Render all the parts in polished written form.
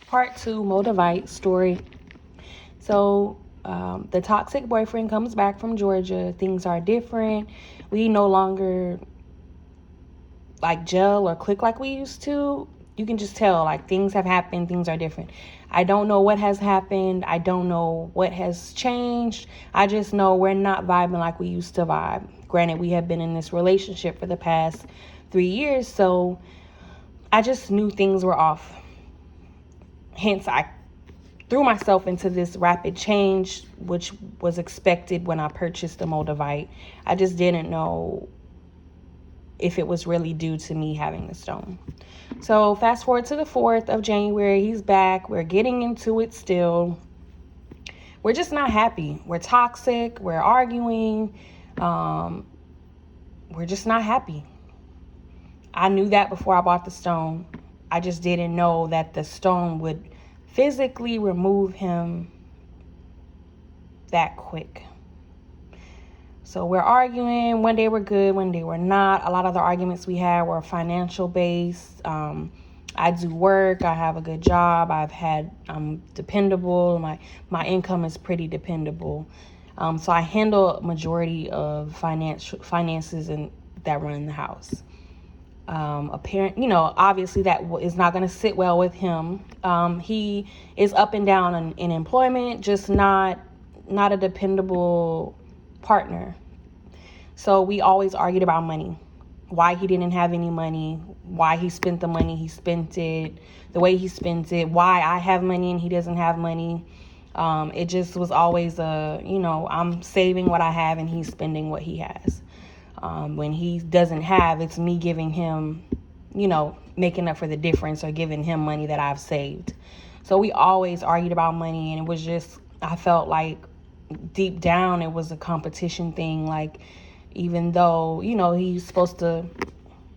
Part 2, Moldavite story. So the toxic boyfriend comes back from Georgia. Things are different. We no longer like gel or click like we used to. You can just tell like things have happened. Things are different. I don't know what has happened. I don't know what has changed. I just know we're not vibing like we used to vibe. Granted, we have been in this relationship for the past 3 years. So I just knew things were off. Hence, I threw myself into this rapid change, which was expected when I purchased the Moldavite. I just didn't know if it was really due to me having the stone. So fast forward to the 4th of January, he's back. We're getting into it still. We're just not happy. We're toxic. We're arguing. We're just not happy. I knew that before I bought the stone. I just didn't know that the stone would physically remove him that quick. So we're arguing. One day we're good, one day we're not. A lot of the arguments we had were financial based. I do work. I have a good job. I'm dependable. My income is pretty dependable. So I handle a majority of finances and that run the house. Obviously that is not going to sit well with him. He is up and down in employment, just not a dependable partner. So we always argued about money, why he didn't have any money, why he spent the money he spent it, the way he spent it, why I have money and he doesn't have money. It just was always I'm saving what I have and he's spending what he has. When he doesn't have, it's me giving him, making up for the difference or giving him money that I've saved. So we always argued about money, and it was just, I felt like deep down it was a competition thing. Like, even though, he's supposed to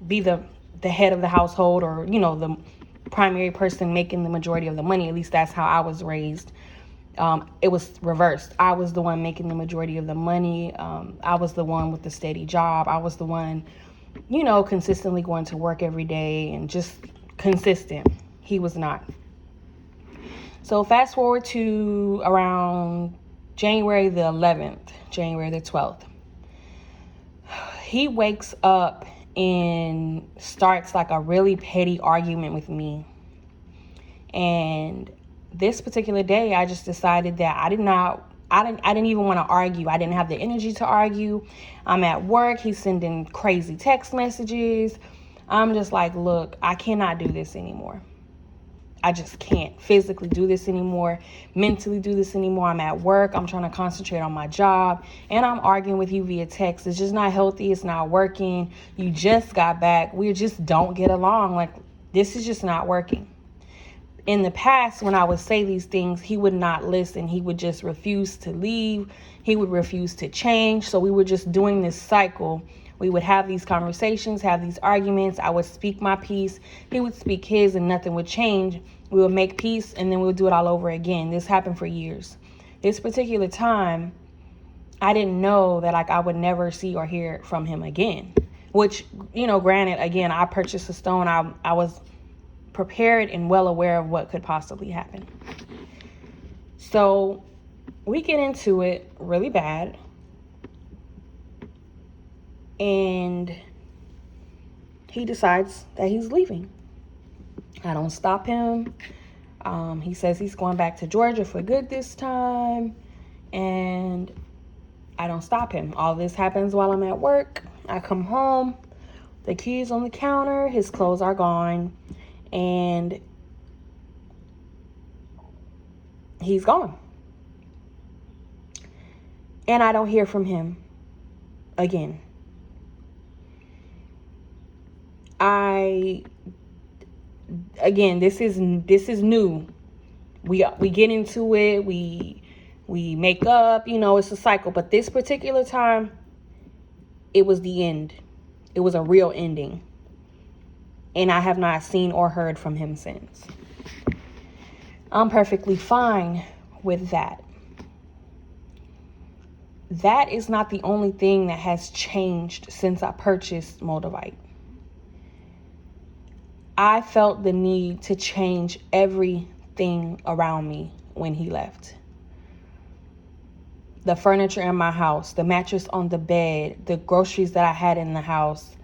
be the head of the household, or, the primary person making the majority of the money, at least that's how I was raised. It was reversed. I was the one making the majority of the money. I was the one with the steady job. I was the one, consistently going to work every day and just consistent. He was not. So fast forward to around January the 11th, January the 12th. He wakes up and starts like a really petty argument with me. And this particular day, I just decided that I didn't even want to argue. I didn't have the energy to argue. I'm at work. He's sending crazy text messages. I'm just like, look, I cannot do this anymore. I just can't physically do this anymore, mentally do this anymore. I'm at work. I'm trying to concentrate on my job, and I'm arguing with you via text. It's just not healthy. It's not working. You just got back. We just don't get along. Like, this is just not working. In the past, when I would say these things, he would not listen. He would just refuse to leave. He would refuse to change. So we were just doing this cycle. We would have these conversations, have these arguments. I would speak my piece. He would speak his, and nothing would change. We would make peace, and then we would do it all over again. This happened for years. This particular time, I didn't know that I would never see or hear from him again. Which, granted, again, I purchased a stone. I was prepared and well aware of what could possibly happen. So we get into it really bad. And he decides that he's leaving. I don't stop him. He says he's going back to Georgia for good this time. And I don't stop him. All this happens while I'm at work. I come home. The keys on the counter. His clothes are gone. And he's gone. And I don't hear from him again. This is new. We get into it. We make up. It's a cycle. But this particular time, it was the end. It was a real ending. And I have not seen or heard from him since. I'm perfectly fine with that. That is not the only thing that has changed since I purchased Moldavite. I felt the need to change everything everything around me when he left. The furniture in my house, the mattress on the bed, the groceries that I had in the house,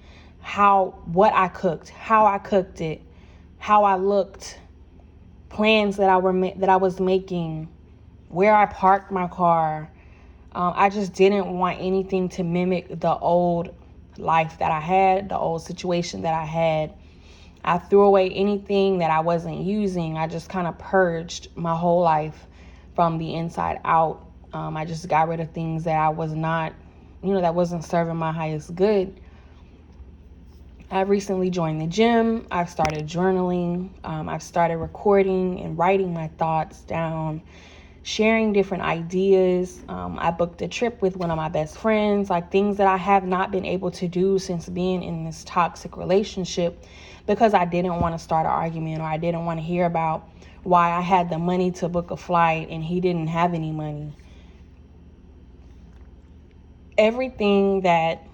what I cooked, how I cooked it, how I looked, plans that I was making, where I parked my car. I just didn't want anything to mimic the old life that I had, the old situation that I had. I threw away anything that I wasn't using. I just kind of purged my whole life from the inside out. I just got rid of things that I was not, that wasn't serving my highest good. I've recently joined the gym. I've started journaling. I've started recording and writing my thoughts down, sharing different ideas. I booked a trip with one of my best friends, like things that I have not been able to do since being in this toxic relationship, because I didn't want to start an argument, or I didn't want to hear about why I had the money to book a flight and he didn't have any money. Everything that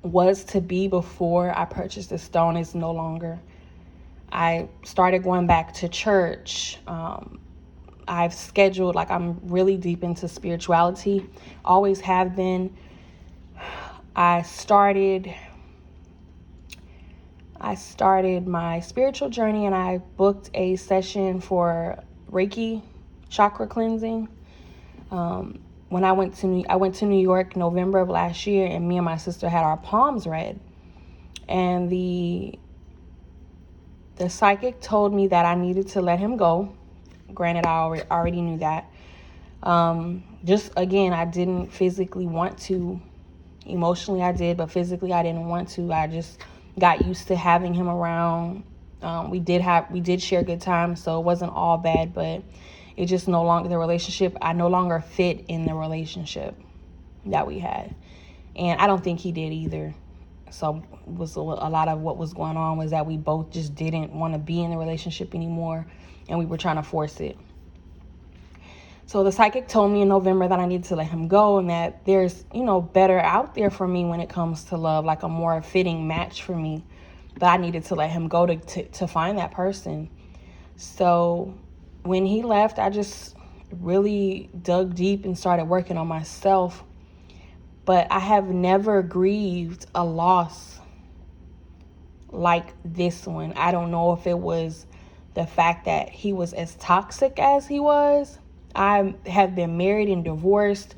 was to be before I purchased the stone is no longer. I started going back to church. I've scheduled, I'm really deep into spirituality, always have been. I started my spiritual journey, and I booked a session for Reiki chakra cleansing. When I went to New York November of last year, and me and my sister had our palms read, and the psychic told me that I needed to let him go. Granted, I already knew that. Just again, I didn't physically want to. Emotionally, I did, but physically, I didn't want to. I just got used to having him around. We did share good times, so it wasn't all bad, but it just no longer the relationship. I no longer fit in the relationship that we had, and I don't think he did either. So it was a lot of what was going on was that we both just didn't want to be in the relationship anymore, and we were trying to force it. So the psychic told me in November that I needed to let him go, and that there's, better out there for me when it comes to love, like a more fitting match for me. But I needed to let him go to find that person. So when he left, I just really dug deep and started working on myself. But I have never grieved a loss like this one. I don't know if it was the fact that he was as toxic as he was. I have been married and divorced.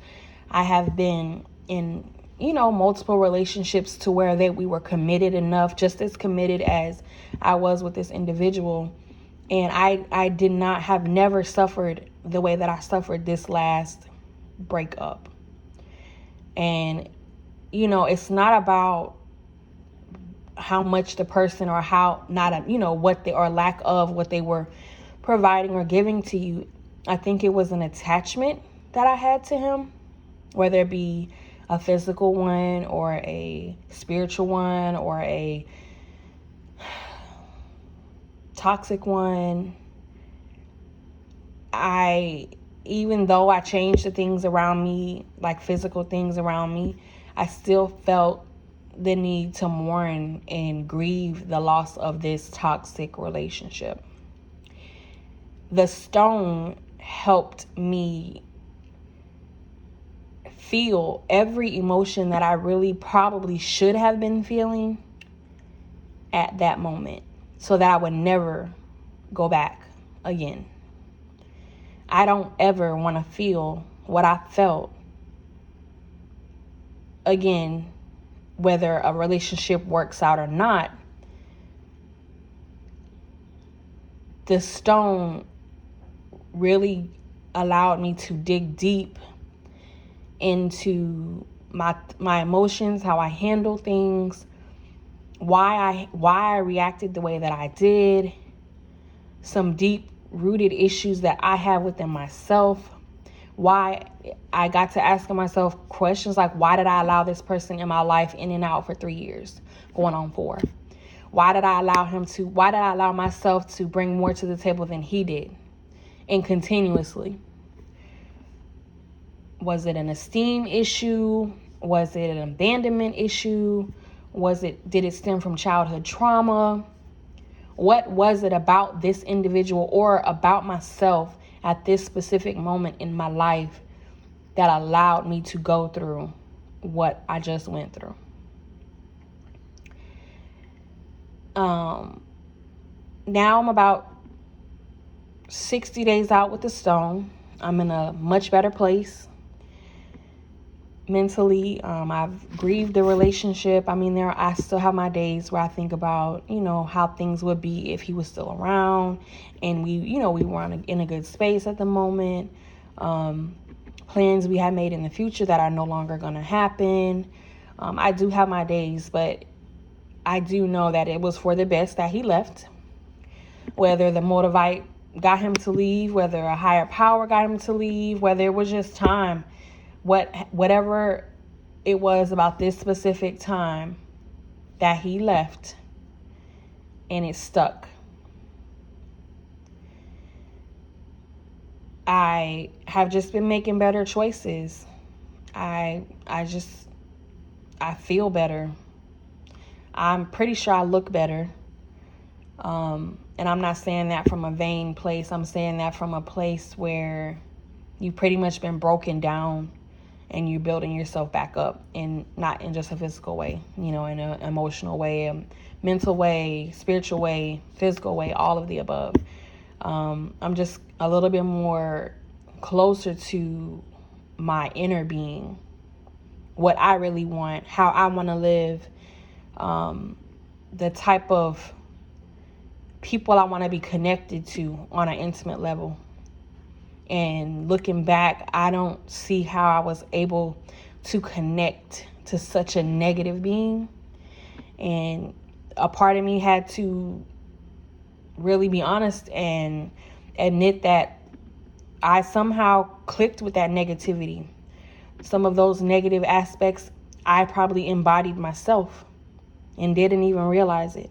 I have been in, multiple relationships to where we were committed enough, just as committed as I was with this individual. And I have never suffered the way that I suffered this last breakup. And, it's not about how much the person, or how not, what they, or lack of what they were providing or giving to you. I think it was an attachment that I had to him, whether it be a physical one or a spiritual one or a toxic one. Even though I changed the things around me, like physical things around me, I still felt the need to mourn and grieve the loss of this toxic relationship. The stone helped me feel every emotion that I really probably should have been feeling at that moment, so that I would never go back again. I don't ever want to feel what I felt again, whether a relationship works out or not. The stone really allowed me to dig deep into my emotions, how I handle things, why I reacted the way that I did, some deep rooted issues that I have within myself, why I got to asking myself questions like, why did I allow this person in my life in and out for 3 years, going on 4? Why did I allow myself to bring more to the table than he did, and continuously? Was it an esteem issue? Was it an abandonment issue? Did it stem from childhood trauma? What was it about this individual or about myself at this specific moment in my life that allowed me to go through what I just went through? Now I'm about 60 days out with the stone. I'm in a much better place mentally. I've grieved the relationship. I mean, I still have my days where I think about, how things would be if he was still around, and we were in a good space at the moment. Plans we had made in the future that are no longer going to happen. I do have my days, but I do know that it was for the best that he left. Whether the Moldavite got him to leave, whether a higher power got him to leave, whether it was just time, whatever it was about this specific time that he left, and it stuck. I have just been making better choices. I feel better. I'm pretty sure I look better. And I'm not saying that from a vain place. I'm saying that from a place where you've pretty much been broken down and you're building yourself back up, and not in just a physical way, in an emotional way, a mental way, spiritual way, physical way, all of the above. I'm just a little bit more closer to my inner being, what I really want, how I want to live, the type of people I want to be connected to on an intimate level. And looking back, I don't see how I was able to connect to such a negative being. And a part of me had to really be honest and admit that I somehow clicked with that negativity. Some of those negative aspects I probably embodied myself and didn't even realize it.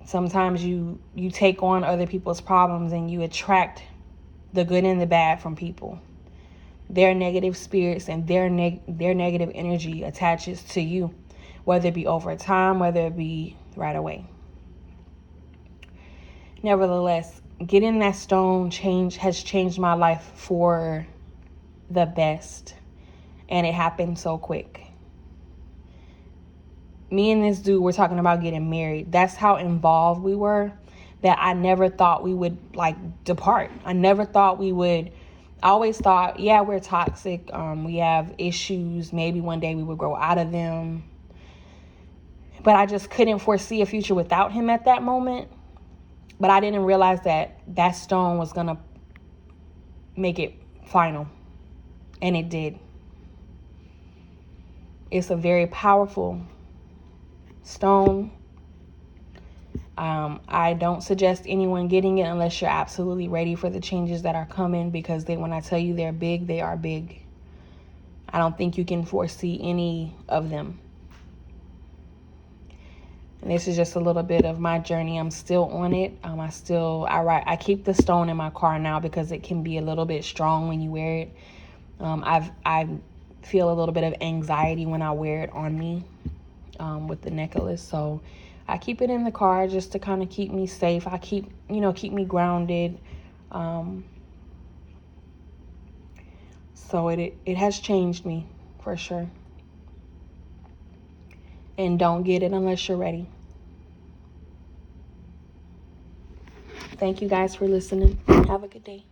Sometimes you take on other people's problems and you attract the good and the bad from people. Their negative spirits and their negative energy attaches to you, whether it be over time, whether it be right away. Nevertheless, getting that stone has changed my life for the best, and it happened so quick. Me and this dude were talking about getting married. That's how involved we were, that I never thought we would depart. I never thought we would. I always thought, yeah, we're toxic. We have issues. Maybe one day we would grow out of them. But I just couldn't foresee a future without him at that moment. But I didn't realize that stone was going to make it final. And it did. It's a very powerful stone. I don't suggest anyone getting it unless you're absolutely ready for the changes that are coming, because when I tell you they're big, they are big. I don't think you can foresee any of them. And this is just a little bit of my journey. I'm still on it. I keep the stone in my car now because it can be a little bit strong when you wear it. I feel a little bit of anxiety when I wear it on me. With the necklace, so I keep it in the car just to kind of keep me safe. I keep me grounded. So it has changed me for sure. And don't get it unless you're ready. Thank you guys for listening. Have a good day.